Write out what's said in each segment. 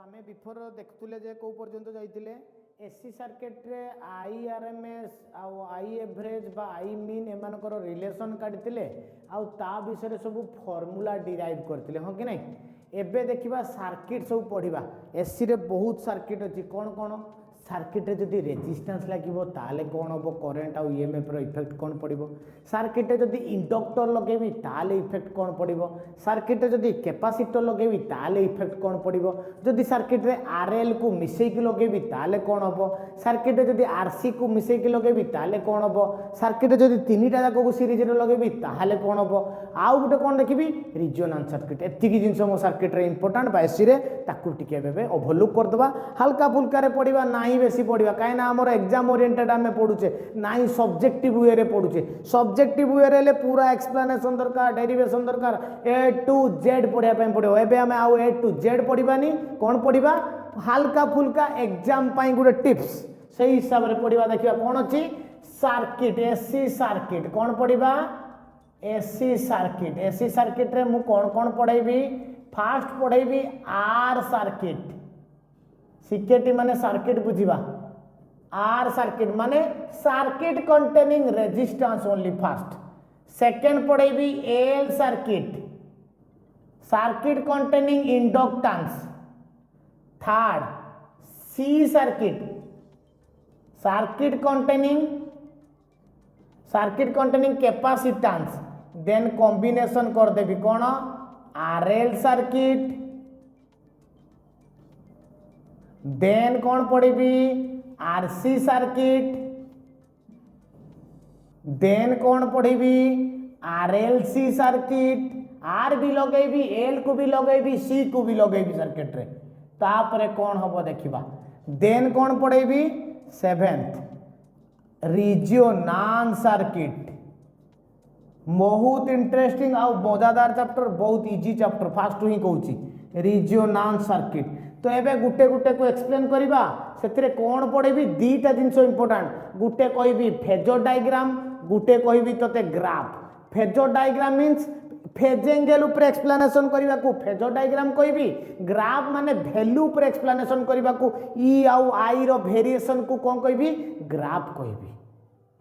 आमे बिफोर देखुले जे को पर्यंत जाइतिले एसी सर्किट रे आईआरएमएस आई एवरेज बा आई मीन एमानकर रिलेशन काढितिले आउ ता विषय सब फॉर्मूला डिराइव करतिले हो कि नहीं। एबे देखिबा सर्किट सब पढ़िबा एसी रे बहुत सर्किट अछि कोन कोन सर्किट रे जदि रेजिस्टेंस लागिबो ताले कोन होबो करंट आउ ईएमएफ रो इफेक्ट कोन पड़िबो। सर्किट रे जदि इंडक्टर लगेबी ताले इफेक्ट कोन पड़िबो। सर्किट रे जदि कैपेसिटर लगेबी ताले इफेक्ट कोन पड़िबो। जदि सर्किट रे आरएल को मिसई के लगेबी ताले कोन होबो। सर्किट रे जदि आरसी को मिसई के लगेबी ताले कोन होबो। सर्किट रे जदि तीनटा जाको को सीरीज रे लगेबी ताले कोन होबो। आउ गुटे कोन देखिबी रिजोनेंस सर्किट एतिकी जिंस मो सर्किट रे इंपोर्टेंट बायसी रे ताकू टिके बेबे ओवरलुक कर दबा हल्का फुल्का रे पड़िबा नाही बेसी पढ़ा कहीं आमर एग्जाम ओरिएंटेड आम पढ़ुचे ना सब्जेक्टिव वे पढ़ुचे। सब्जेक्टिव वे पूरा एक्सप्लेनेशन दरकार डेरिवेशन दरकार ए टू जेड पढ़ाई पड़ो। एबे आम आउ ए टू जेड पढ़ानी कौन पढ़ा हल्का फुल्का एग्जाम गोटे टिप्स से हिसाब से पढ़ा। देखा कौन अच्छी सर्किट एसी सर्किट कौन पढ़ा एसी सर्किट। एसी सर्किट रे मु कौन कौन पढ़ेबी फास्ट पढ़ेबी आर सर्किट सीकेटी माने सर्किट बुझिबा आर सर्किट माने circuit containing resistance only first. Second पढ़ेबी L circuit circuit containing inductance. Third C circuit circuit containing capacitance. Then combination कर देबी कौन आरएल सर्किट। देन कौन पढ़ी आरसी सर्किट। देन कौन पढ़ी आरएलसी सर्किट। आर भी लगेबी एल को भी लगेबी सी को भी लगेबी सर्किट रे तापरे कौन हम देखा। देन कौन पढ़ेबी सेवेंथ रिजोनेंस सर्किट। बहुत इंटरेस्टिंग आउ मजादार चैप्टर बहुत इजी चैप्टर फास्ट ही कहूँ रिजोनेंस सर्किट। तो एबे गुटे गुटे को एक्सप्लेन करिबा सेथिरे कोन पढ़ेबी दीटा जिंस इंपोर्टेंट गुटे कहबी फेजर डायग्राम गुटे कहबी तते graph. Phasor diagram means phase angle ऊपर एक्सप्लेनेशन करिबा को फेजर डायग्राम कहबी। ग्राफ माने वैल्यू ऊपर एक्सप्लेनेशन करिबा को ई आउ आई रो वेरिएशन को कोन कहबी ग्राफ कहबी।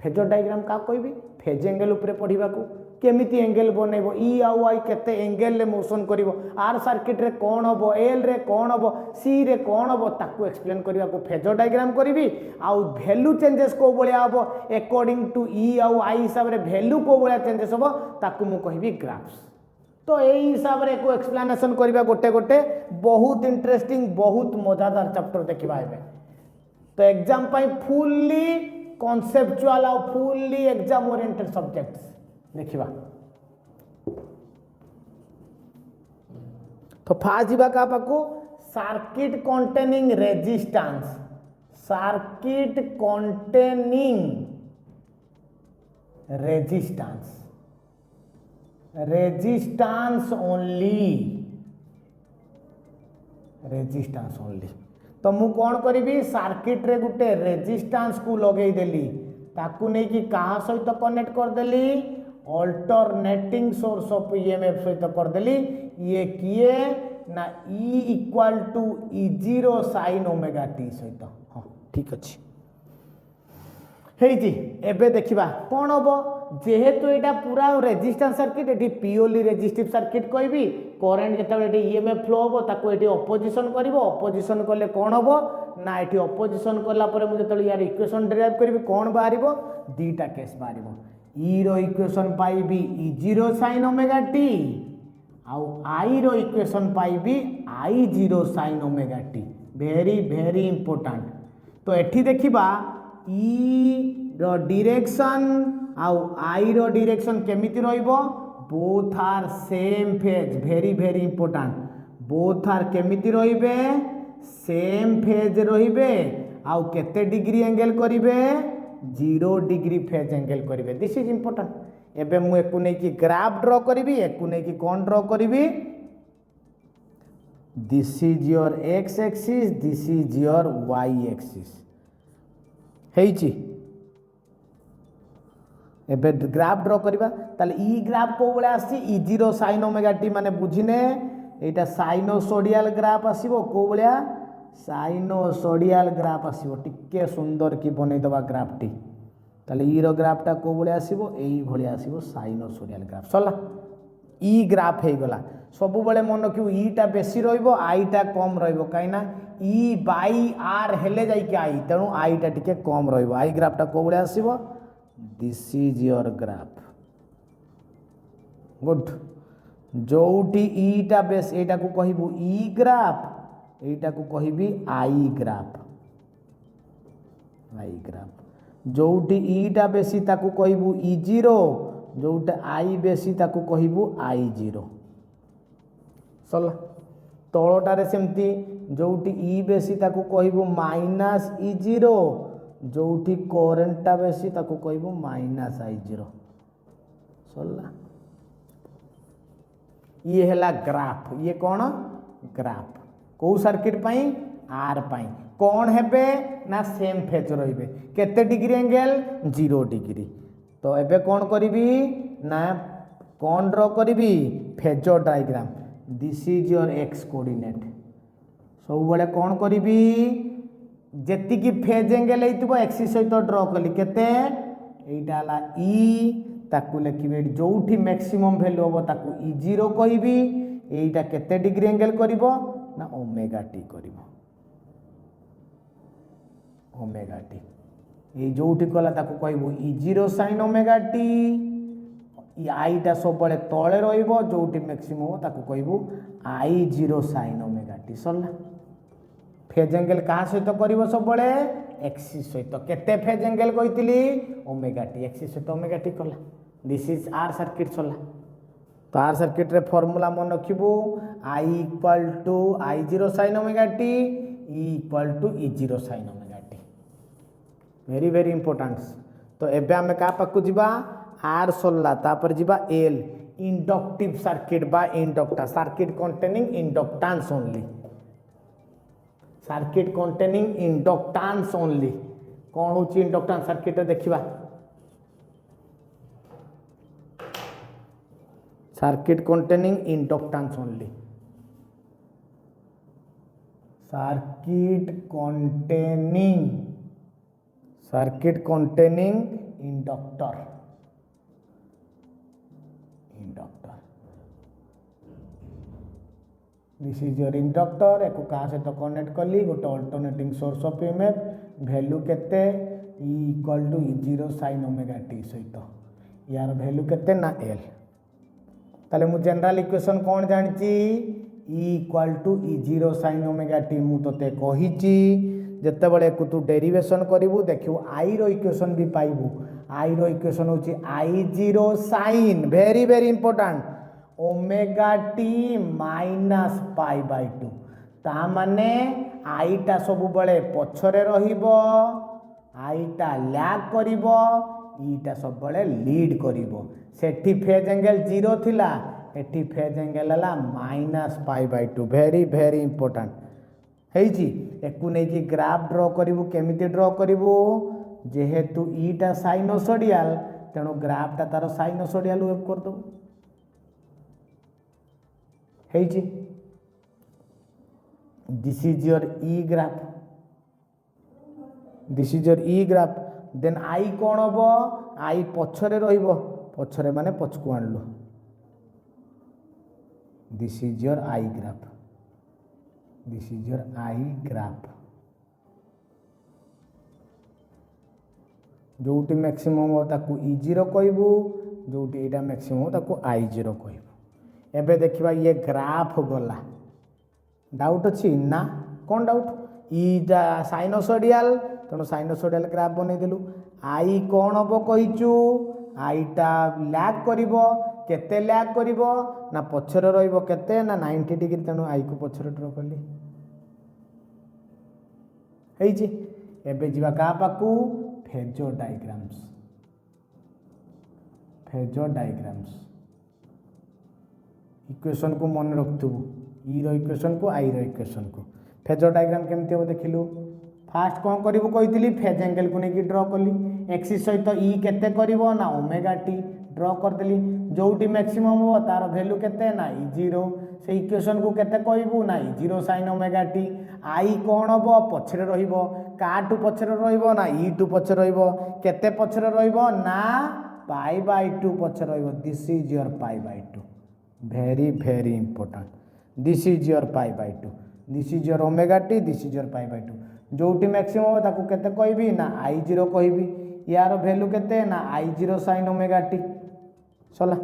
फेजर डायग्राम का कहबी फेज एंगल ऊपर पढ़िबा को केमिति एंगल बनैबो ई आउ आई केते एंगल ले मोशन करिवो। आर सर्किट रे कोन होबो एल रे कोन होबो सी रे कोन होबो ताकू एक्सप्लेन करिवा को फेजर डायग्राम करिवि। आउ वैल्यू चेंजेस को बलिया होबो अकॉर्डिंग टू ई आउ आई हिसाब रे वैल्यू को बलिया चेंजेस होबो ताकू मु कहबी ग्राफ्स। तो एई हिसाब रे को एक्सप्लेनेशन करिवा गोटे गोटे बहुत इंटरेस्टिंग बहुत मजादार चैप्टर देखिबा एबे। तो एग्जाम पाई फुल्ली कॉन्सेप्चुअल और फुल्ली एग्जाम ओरिएंटेड सब्जेक्ट्स देखिबा। तो फास्ट जीवा का पाको circuit containing resistance circuit containing resistance resistance only. तो मु कौन करी सर्किट रे गुटे रेजिस्टेंस को लगे देली ताकू नहीं कि कहा सहित कनेक्ट कर देली अल्टरनेटिंग सोर्स ऑफ ईएमएफ सहित कर देली। ये किए ना E equal to E zero sine omega t सहित। हाँ ठीक अच्छे हेजी एबे देखिबा कौन हम जेहेतु एटा पूरा resistance circuit eighty purely resistive circuit कहबी। करंट जेते ईएमएफ फ्लो हो ताको एटी अपोजिशन करिवो। अपोजिशन कले कौन हम ना एटी अपोजिशन कला परे मु जेते यार इक्वेशन डेराइव करबी कौन बाहरिबो दीटा केस बाहरिबो। ई रो इक्वेशन पाइबी E zero sine omega t आउ आई रो इक्वेशन पाइबी I zero sine omega t. Very very important. तो एठी देखिबा ई रो डायरेक्शन आउ आई रो डायरेक्शन केमिति रहइबो both are same phase. Very very important both are केमिति रहिबे सेम फेज रहिबे आउ केते डिग्री एंगल करिवे 0 डिग्री फेज एंगल करिवे। This is important. एबे मु एकु नै कि ग्राफ ड्रा करिवि एकु नै कि कोन ड्रा करिवि this is your X axis this is your Y axis हेची। एबे ग्राफ ड्रा करिबा ताले ई ग्राफ को बळे आसी ई जीरो साइन ओमेगा टी माने बुझिने एटा साइनोसोडियल ग्राफ आसीबो को बलिया साइनोसोडियल ग्राफ आसीबो टिके सुंदर की बनै दबा ग्राफ टी ताले ई रो ग्राफटा को बलिया आसीबो एई भलिया आसीबो साइनोसोडियल ग्राफ सरला ई ग्राफ हे गला सब बेले मन रखियो ई टा बेसी रहइबो आई टा कम रहइबो काइना ई बाई आर हेले जाई के आई तेनु आई टा टिके कम रहइबो आई ग्राफटा को बलिया आसीबो this is your graph good जोटी ईटा बेस एटा को कहिबू ई ग्राफ एटा को कहिबी आई ग्राफ जोटी ईटा बेसी ताकू कहिबू ई जीरो जोटा आई बेसी ताकू कहिबू आई जीरो सरला तळटारे सेमती जोटी ई बेसी ताकू कहिबू माइनस ई जीरो जोटी करेंटटा बेसी ताकू कहिबू माइनस आई जीरो सरला ये हैला ग्राफ ये कौन ग्राफ को सर्किट पाई आर पाई कौन हेबे ना सेम फेज रहिबे केते डिग्री एंगल 0 डिग्री तो एबे कौन करिवि ना कौन ड्रॉ करिवि phasor diagram this is your X coordinate सब बळे कौन करिवि जेति की फेज एंगल हेतिबो एक्सिस सहित ड्रॉ कली केते एटा ला ई ताकू लिखिबे जोठी मैक्सिमम वैल्यू हो ताकू ई जीरो कहिबी एटा केते डिग्री एंगल करिवो ना ओमेगा टी करिवो ओमेगा टी ये जोठी कला ताकू कहिबो E zero sine omega t E I टा सब बळे तळे रहिबो जोठी मैक्सिमम हो ताकू कहिबो I zero sine omega t सरला फेज एंगल कहा सहित करिवो सब बळे एक्सिस सहित केते फेज एंगल कहितली ओमेगा टी एक्सिस सहित ओमेगा टी कला दिस इज आर सर्किट चला तो आर सर्किट रे फॉर्मूला मन रखिबू I equal to I zero sine omega t E equal to E zero sine omega t very very important तो एबे हमें का पाकु जिबा आर सोल्ला तापर जिबा एल इंडक्टिव सर्किट बा inductor circuit containing inductance only circuit containing inductance only कौन होची इंडक्टेंस सर्किट रे देखिबा circuit containing inductance only circuit containing inductor this is your inductor एको का सहित कनेक्ट कली गोटे alternating source of EMF value केते E equal to E zero sine omega t सहित यार वैल्यू केते ना एल ताले मु जनरल इक्वेशन कौन जानिची E equal to E zero sine omega t मु तोते कहिची जते बळे को तू डेरिवेशन करिवु देखिवु आई रो इक्वेशन भी पाइबु आई रो इक्वेशन होची I zero sine very very important omega t minus pi by 2 ता माने आई टा सब बळे पछरे रहिबो आई टा लैग करिवो ईटा सब बळे लीड करिवो सेठी फेज एंगल 0 थिला एठी फेज एंगल हला minus pi by 2 very very important hazy एकु नै कि ग्राफ ड्रॉ करिवु केमिति ड्रॉ करिवु जेहेतु ईटा साइनोसोडियल तेणु ग्राफ टा तार साइनोसोडियल वेव कर दो हेजी this is your E graph this is your E graph then I कौन हम आई पछरे रहिबो पछरे माने पछकु आनलो this is your I graph this is your I graph जोटी मैक्सिमम हो ताकू ई जीरो कहबू जोटी एटा मैक्सिमम हो ताकू आई जीरो कहबू एबे देखिबा ये ग्राफ गला डाउट अछि ना कौन डाउट ईटा साइनोसोडियल तेणु साइनोसोडियल ग्राफ बनै देलु आई कौन हम कहीचु आईटा लैग करिवो केते लैग करिवो ना पछरे रहिबो केते ना 90 डिग्री तेणु आई को पछरे ड्रॉ करली हेजी एबे जिवा का पाकू फेजर डायग्राम्स इक्वेशन को मन रखथु ई रो इक्वेशन को आई रो इक्वेशन को फेजर डायग्राम केमते हो देखिलु फास्ट कौन करिवो कहितली फेज एंगल को नेकी ड्रॉ कली एक्सिस सहित ई केते करिवो ना ओमेगा टी ड्र करदेली जोटी मैक्सिमम हो तार वैल्यू केते ना ई0 से इक्वेशन को केते कहबू ना ई0 sin ओमेगा टी आई कौन हम पछरे रहिबो काटू पछरे रहिबो ना ई टू पछरे रहिबो केते पछरे रहिबो ना पाई बाय 2 पछरे रहिबो this is your pi by 2 very very important this is your pi by 2 this is your omega t this is your pi by 2 जोटी मैक्सिमम हो ताकू केते कहबी ना i0 कहबी यार वैल्यू केते ना i0 sin ओमेगा टी सला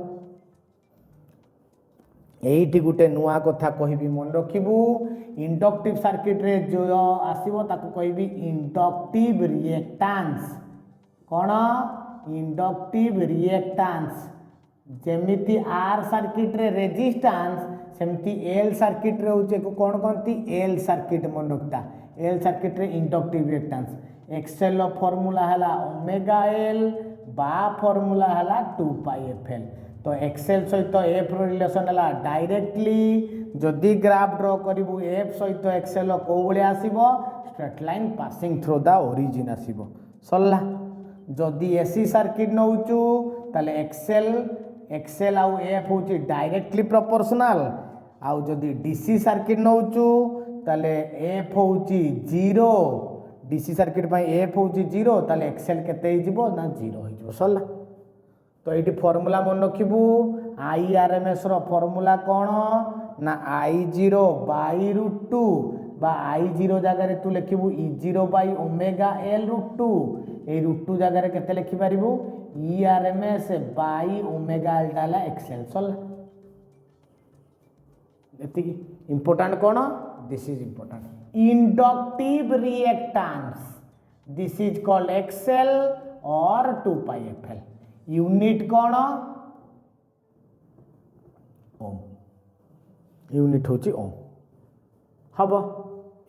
एठी गुटे नुआ कथा कहबी मन रखिबू इंडक्टिव सर्किट रे जो आसीबो ताकू कहबी inductive reactance cone inductive reactance जेमिति are circuit रे रेजिस्टेंस सेमती एल सर्किट रे होचे को कोन कोनती एल सर्किट मन रखता एल सर्किट रे इंडक्टिव रिएक्टेंस एक्सएल फार्मूला हला ओमेगा एल बा फार्मूला हला 2 पाई एफएल तो एक्सएल सहित एफ रिलेशन है डायरेक्टली जदि ग्राफ ड्र करू एफ सहित एक्सएल कौ भाई आसो straight line passing through the origin आसो सरला जदि एसी सर्किट नौचु ताले एक्सएल एक्सएल आउ एफ हूँ डायरेक्टली प्रोपोर्शनल आउ जदि डीसी सर्किट नौचु ताले एफ हूँ 0 डीसी सर्किट एफ हूँ 0 ताले एक्सएल केते ना 0 हो सरला तो ये फॉर्मूला मन रखिबू IRMS रो फॉर्मूला कौन ना I0 बाई √2 बा I0 जगह तू लिखिबू E0 बाई ओमेगा L √2 ए √2 जगह केते लिखि पारिबू IRMS बाई ओमेगा L डाला एक्सएल सल एति इंपोर्टेंट कौन this is important inductive reactance this is called XL और 2 पाई एफएल यूनिट कौन ओम यूनिट होची ओम हम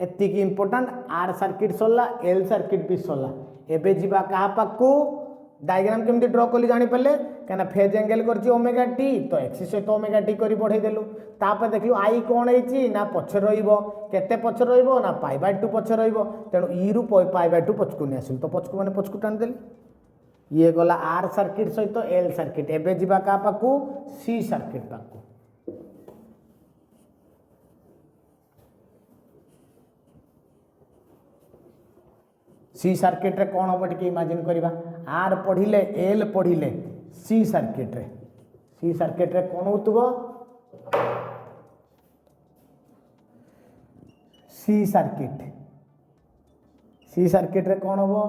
एति इंपोर्टेंट आर सर्किट सरला एल सर्किट भी सरला एबे जीवा कहा पाकू डायग्राम केमती ड्र कली जानी पाले कहना फेज एंगल करछि ओमेगा टी तो एक्सिस सहित ओमेगा टी करी बढ़ाई देलु तापर देखलु आई कोन हेछि ना पछ रहिबो केते पछ रहिबो ना पाई बाय 2 पछ रहिबो तेनु ई रु पाई बाय 2 पछकु नि आसिल तो पछकु माने पछकु टान देली ये गला आर सर्किट सहित एल सर्किट एबे जीवा का पाकू सी सर्किट पाकू सी सर्किट रे कौन हम टे इमेजिन करवा आर पढ़िले एल पढ़िले सी सर्किट रे कौन होतबो सी सर्किट रे कौन होबो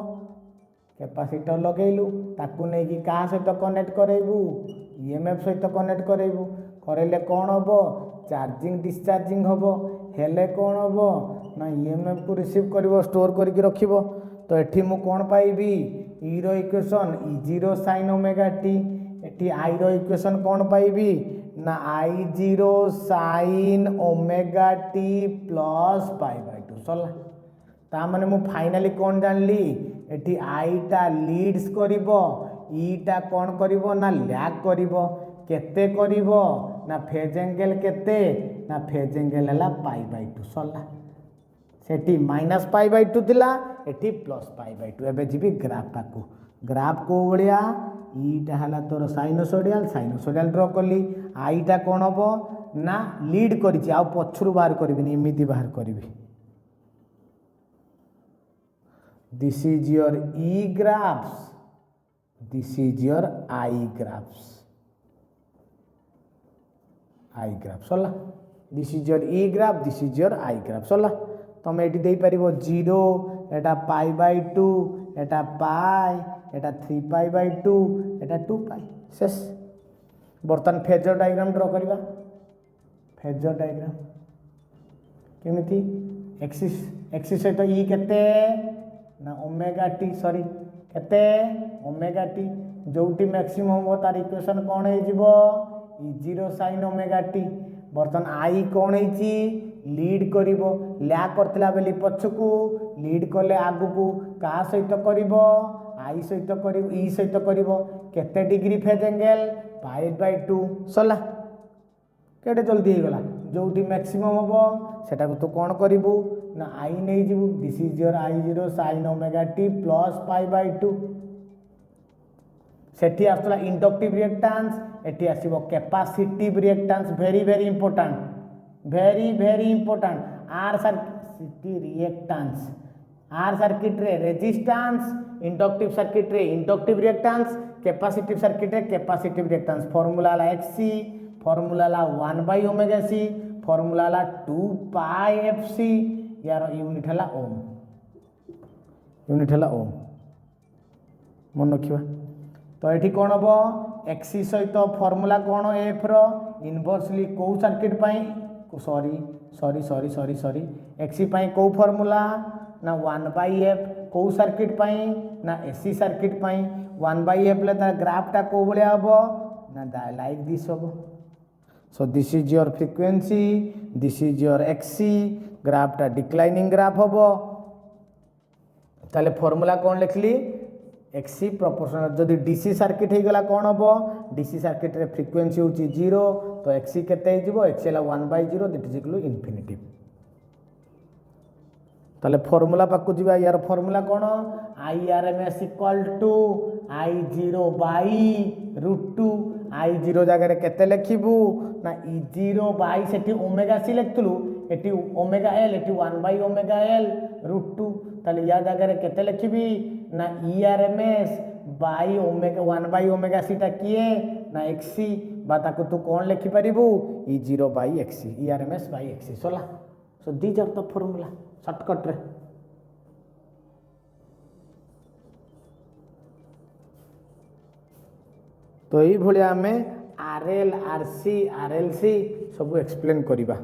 कैपेसिटर लगेलु ताकू नहीं कि का सहित कनेक्ट करेबू ईएमएफ सहित कनेक्ट करेबू करेले कौन होबो चार्जिंग डिस्चार्जिंग होबो हेले कौन होबो ना ईएमएफ को रिसीव करिवो स्टोर करके रखिबो तो एठी मु कौन पाइबी ई रो इक्वेशन ई0 sin ओमेगा टी एठी आई रो इक्वेशन कौन पाइबी ना I0 sin omega t plus pi by 2 सरला ता माने मु फाइनली कौन जानली एठी आई टा लीड्स करिवो ई टा कौन करिवो ना लैग करिवो केते करिवो ना फेज एंगल केते ना फेज एंगल हला पाई बाय 2 सरला सेठी माइनस पाई बाय 2 थिला एठी प्लस पाई बाय 2 एबे जीबी ग्राफ को बलिया ईटा हला तोर साइनोसोडियल ड्रॉ करली आईटा कौन हबो ना लीड करिछि आ पछरु बाहर करबिनी इमिति बाहर करबी this is your E graphs this is your I graphs सरला this is your E graph this is your I graph सरला तुम ये दे पार 0 एटा पाई by 2 Etah pi Etah 3 pi by 2 एटा 2 पाई शेष बर्तन फेजर डायग्राम ड्र करवा फेजर डायग्राम केमिति एक्सिस सहित ई केते ना ओमेगा टी सॉरी केते ओमेगा टी जोटी मैक्सिमम हो तार इक्वेशन कौन है जीवो ई0 sin ओमेगा टी बर्तन आई कौन है लीड करिवो लैग करथिला बेली पछकू लीड कले आगु को का सहित करिवो आई सहित करिवो ई सहित करिवो केते degree phase angle pi by 2 सरला केटे जल्दी हो गला जोटी मैक्सिमम होबो सेटा को तो कौन करिवो ना आई नहीं जीवु this is your I0 sin omega t plus pi by 2 सेठी आसला इंडक्टिव रिएक्टेंस एठी आसीबो capacitive reactance very very important R circuit reactance R circuit रे रेजिस्टेंस इंडक्टिव सर्किट रे इंडक्टिव रिएक्टेंस कैपेसिटिव सर्किट रे कैपेसिटिव रिएक्टेंस फॉर्मूला ला XC formula ला 1/ωc formula ला 2πfc यार यूनिट हला ओम मन रखिबा तो एठी कोन हबो XC सहित फॉर्मूला कोन F रो इनवर्सली को सर्किट पई सॉरी XC पई को फॉर्मूला ना 1/f को सर्किट पई ना AC सर्किट पई 1/f ले तार ग्राफ टा को बलिया हबो ना लाइक दिस हबो so this is your frequency this is your XC graph टा डिक्लाइनिंग ग्राफ हबो ताले फॉर्मूला कोन लिखली XC प्रोपोर्शनल जदि DC सर्किट हे गला कोन हबो DC सर्किट रे फ्रीक्वेंसी होची 0 तो XC केते हिजबो XC ला 1/0 that is equal to infinity ताले फॉर्मूला पाकु जीवा यार फॉर्मूला कोन IRMS equal to I0/√2 I0 जगह रे केते लिखिबू ना E0 सेठी ओमेगा C लिखतलु एटी ओमेगा L एटी 1/ωL√2 ताले या जगह रे केते लिखिबी ना ERMS बाई ओमेगा 1/ωc टा किए ना XC बा ताको तू कोन लिखि परिबू E0/XC ERMS/XC सोला so these are the formula shortcut रे तो यही भलिया हमें RL RC RLC सब एक्सप्लेन करिबा।